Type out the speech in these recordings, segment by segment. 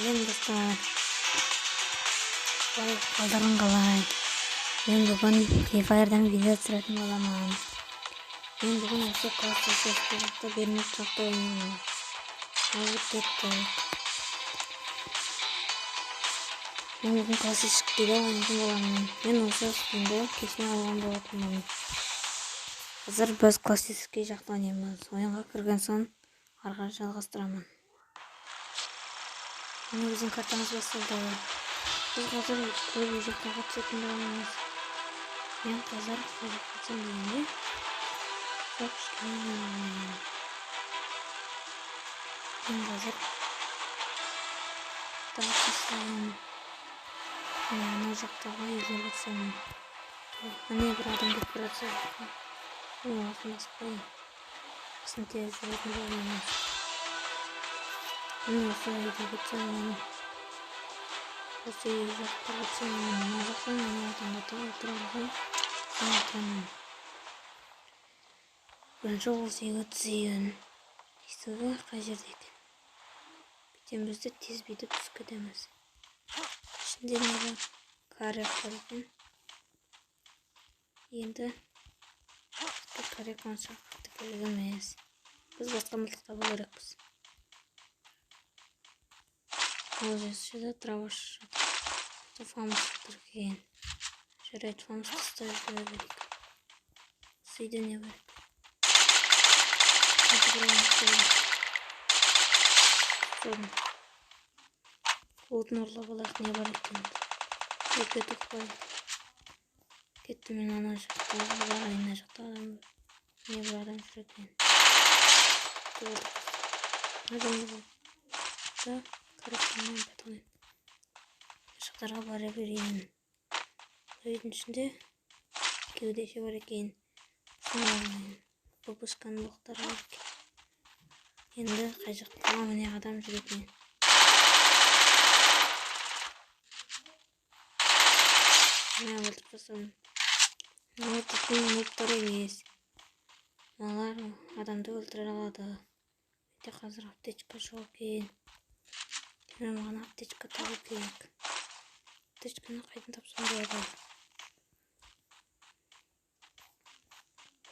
Сәлем достар. Қалдарың қалай? Мен бүгін Free Fire'дан видео түсіретін боламын. Мен бүгін осы классы сұрақта бермек сұрақты ойнаймын. Алып кеттік. Мен бүгін классы шыққыда ойнайтын боламын. Мен осы үстінде кешіне алған болатынмын. Қазір біз классический жақта ойнаймыз. Ойынға кірген соң арға жалғастырамын. Міне біздің картамыз басталды. Біз қазір көп жақтарға түсетін боламыз. Мен қазір қатысам дегенде көп кішкене ойнаймын. Мен қазір тағатыстаймын. Ана жақтаға елге басамын. Міне бір адам кетіп баратса. Осын баспай. Осын тез жүретін боламыз. Мен осы үйде кетсем. Осы жақта кетсем. Мына жақтан адамдарды отырамын. Бірінші ол сегін. Есігі қай жерде екен? Бітен бізді тез бетіп түсіп кетеміз. Ішінде не бар? Карек бар екен. Енді карек қанша қатты керек емес. Біз басқа мылтық табу керекпіз. Ол жерде трава фамус жатыр екен. Жарайды, фамус тастай жүре берейік. Үйде не бар? Отын ұрлап алайық, не бар екен? Өтпет ұқпай. Кетті, мен ана жақта барайын, ана жақта адам бар. Не бір адам жүр екен. Адам бар. Қарақтаннан бәтімен. Шықтарға бара берейін. Үйдің ішінде кеудеше бар екен. Бұпышқан бұқтар бар екен. Енді қай жақтаға міне адам жүр екен. Міне өлтіріп тастадым. Өлтірген мұрттар емес. Олар адамды өлтіре алады. Менде қазір аптечка жоқ екен. Мен маған аптечка табу керек. Аптечканы қайдан тапсам болады?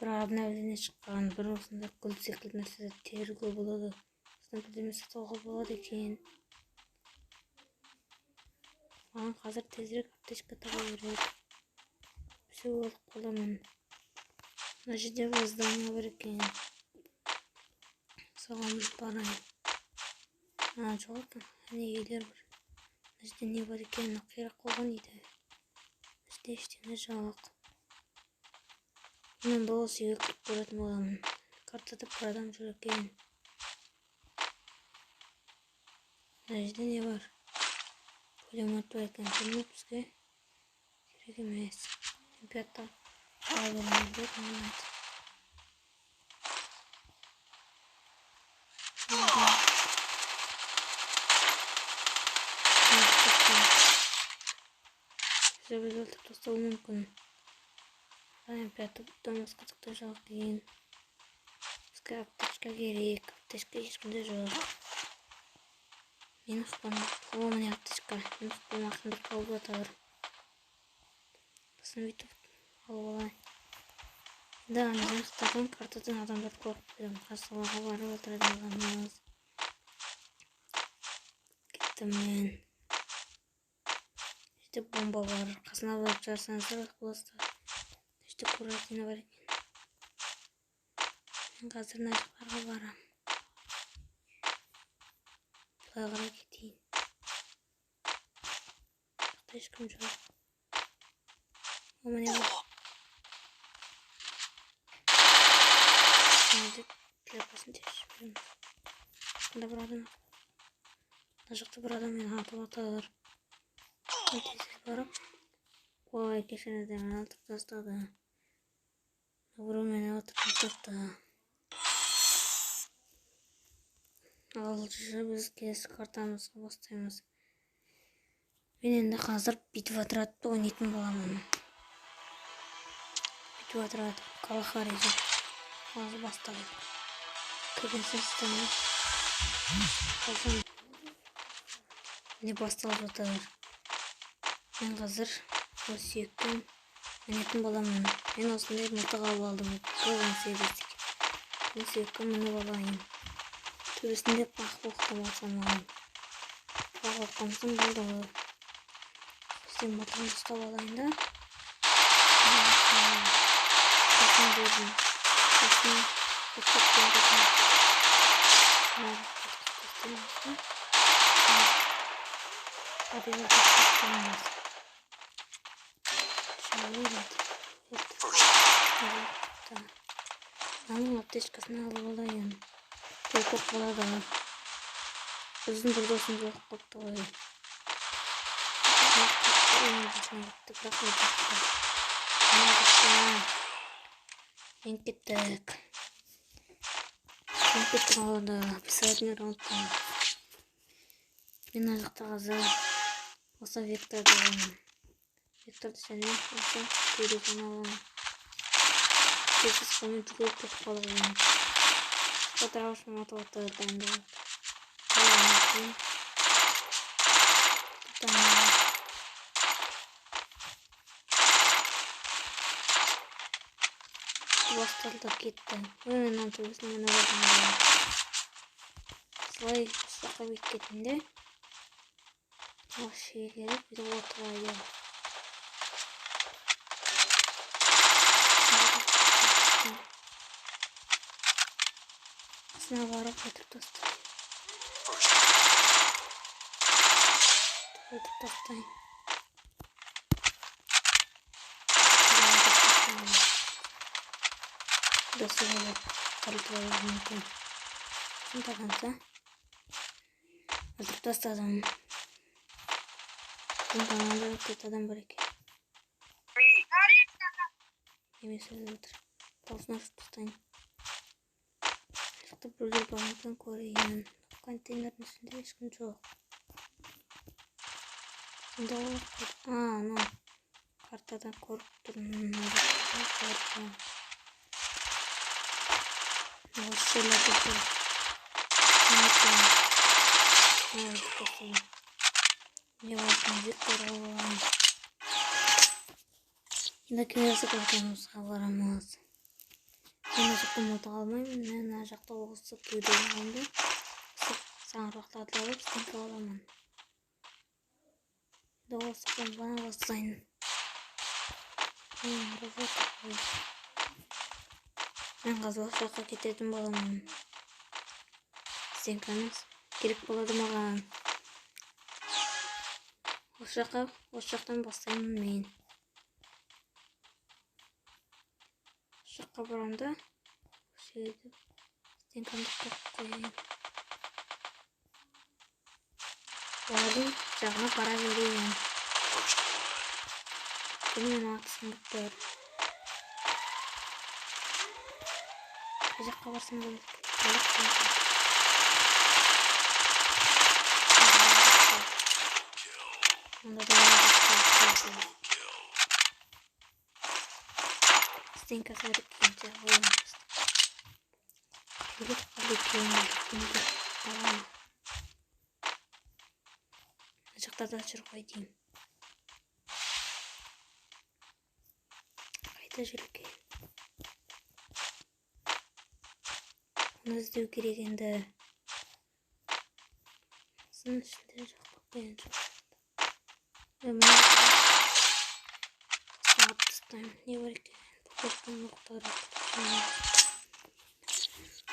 Бір обновление шыққан, бір осында гүл секілді нәрсе теруге болады. Осыдан бірдеме сатуға болады екен. Маған қазір тезірек аптечка табу керек. Все өліп қаламын. Мына жерде здание бар екен. Соған барайын. Жоқ екен. Әне үйлер бар. Мына жерде не бар екен? Қирап қалған еді. Мына жерде ештеңе жоқ. Мен бұл үйге кіріп көретін боламын. Картада бір адам жүр екен. Мына жерде не бар? Пулемет бар екен. Пулемет бізге керек емес. Темпиятта ала бермейді деп маған айт. Бізді өлтіріп тастауы мүмкін. Темпиятта бұттан басқа тықта жоқ екен. Бізге аптечка керек. Аптечка ешкімде жоқ. Мен ұқпам. О, міне аптечка. Мен ұқпам ақынды қалып жатыр. Сосын бүйтіп алып алайын. Енді ана жақтардан картадан адамдар көріп қойдым. Қарсыларға барып өлтіретін боламыз. Кеттім мен. Жерде бомба бар. Қасына барып жарсаңыздар боласыздар. Жерде куратина бар екен. Мен қазір мына жақтарға барам. Былай қарай кетейін. Жақта ешкім жоқ. Міне бар. Тілепасын тешіп беремін. Мында бір адам. Мына жақта бір адам мені атып атыр. Мен тез барып. Ой, кешіріңіздер, мені өлтіріп тастады. Біреу мені өлтіріп тастады. Ал біз келесі картамызға бастаймыз. Мен енді қазір битва отрядты ойнайтын боламын. Битва отряд Калахари деп. Қазір бастайық. Кірген система. Не басталып жатыр. Мен қазір осы сүйектен мінетін боламын. Мен осындай мылтық алып алдым. 18. Мен сүйекке мініп алайын. Төбесінде пақ боқтап алсам маған. Пақ боқтамсын болды ғой. Сен мылтығын ұстап алайын да. Сосын бердім. Сосын ұстап бердім. Побежал как-то. Аның аптечкасын алып алайын. Көп болады. Біздің бір досым жоқ қопты ғой. Мен кеттік. Мен кеттік алады. Писательный раундта. Мен ажықта қазір осы Викторды аламын. Викторды және осы көйлегін аламын. Кесіз қоймен жүгіріп кетіп қалғанмын. Отырағышым атып отыр дайынды. Басталды кетті. Мен төбесін мені болдым. Солай ұсаққа бет кетінде. Вообще керек бір отырайды. Асына барып өтіп тастайын. Өтіп тастайын. Да сөйлеп қарытылай мүмкін. Шынтағанса өтіп тастадым. Шынтағанды өтіп адам бар екен. Емес өтіп отыр. Даусын ашып тастайын. Жақта біреулер бар мүмкін көрейін. Контейнердің үстінде ешкім жоқ. Сонда ол анау картадан көріп тұрмын. Осы жерлерде тұр. Не болсын, Виктор оламыз. Енді келесі қылтанымызға барамыз. Мен жақта мылтық алмаймын. Мен жақта осы көйлегін аламын. Саңырақтарды алып стенка аламын. Енді осы бомбаны бастайын. Мен қазір осы жаққа кететін боламын. Стенкамыз керек болады маған. Осы жақтан бастаймын мен. Осы жаққа барамда. Стенкамды қойып. Олардың жағына бара берейін. Мен атысын бұқтыр. Бір жаққа барсам болады. Стенка сәріп кенте ойымыз. Келіп қалып кенте аламын. Жақта жүр ғой деймін. Қайда жүр екен? Оны іздеу керек енді. Сының ішінде жоқ қойын жоқ. Мен сағат тастаймын. Не бар екен? Бұқыртын мұқтар.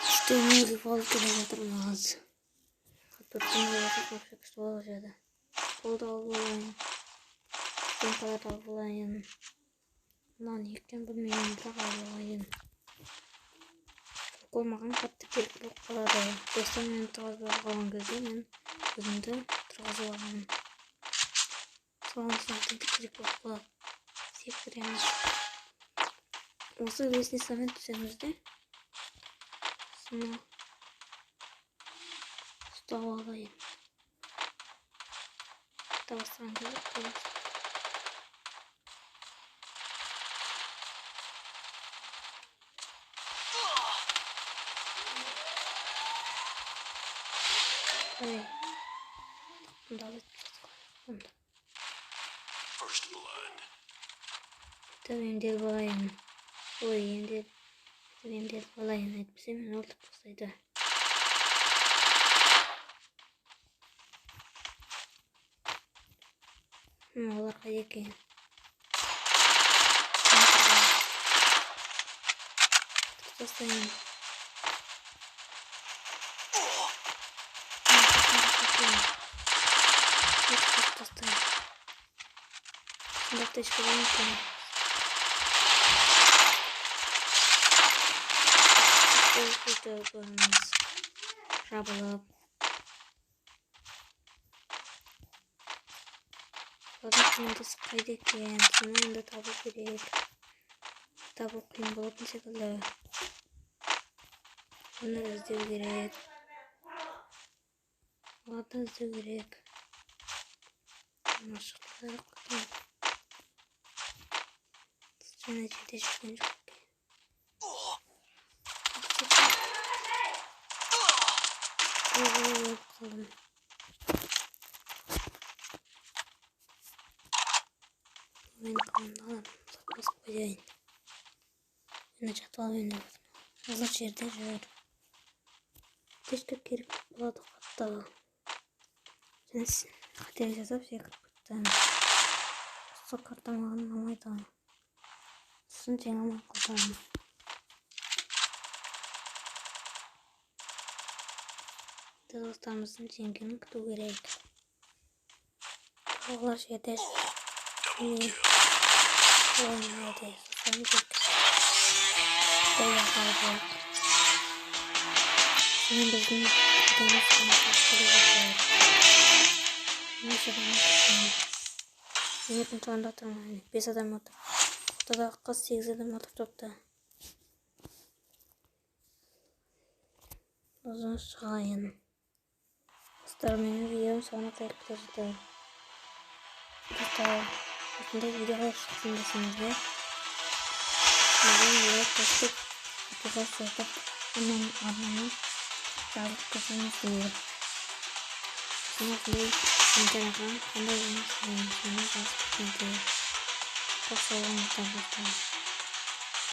Үштен өзіп алып келе жатырмыз. Қатыртын өтіп көрсек сол жеді. Қолды алып олайын. Стенкаларды алып олайын. Мынау ектен білмеймін, бірақ алып олайын. Ол маған қатты келіп болып қалады. Достан мені тұрғызып алған кезде мен өзімді тұрғызып алғанмын. Соған сақтың керек болып қалады. Сектор емес. Осы лестницамен түсемізде. Соны ұстап алайын. Табастаған керек болады. Bunda alıp bunda. Tabii değil balayın. Oy değil. Tabii değil balayın. Etmese ben oldu olsaydı. Olar kayda ki. Tutasayın. Tutasayın. Şimdi ateş kullanırken. Tutasayın. Rabalıp. Bakın şimdi kayda ki. Sonra da tabu gerek. Tabu kıyım bulup bir şekilde. Bunları izleyelim gerek. Vatan izleyelim gerek. Maşallah. Sonra ciddi çıkınca çok iyi. Bakalım. Ben kanalım. Saklas koyayım. Ben çatal oynuyorum. Hazır yerde jör. Keşke girip buladık hatta. Neyse. Hadi yazıp şey kırpıttım. Sokartam anlamaydı. Sizin cengamı kurtarım. Dostlarımızın cengini kutu gerek. Allah şeyde iyi oynadı. Sandık. Dayağı. Şimdi bizim deniz konuşmaları. Neyse ben Yepin tane atamam. 5 adam atar. Ortada kız 8 adam atar topta. Uzun sağlayın. Starman'ın videomu sonra tekrar hatta aslında videolar şeklindesiniz. Neden video kastık arkadaşlar hemen anlamı sağlık kısmını diyor. Sonra bir internetten kendi yolunu söyleyeyim. Sonra çok sağ olun arkadaşlar.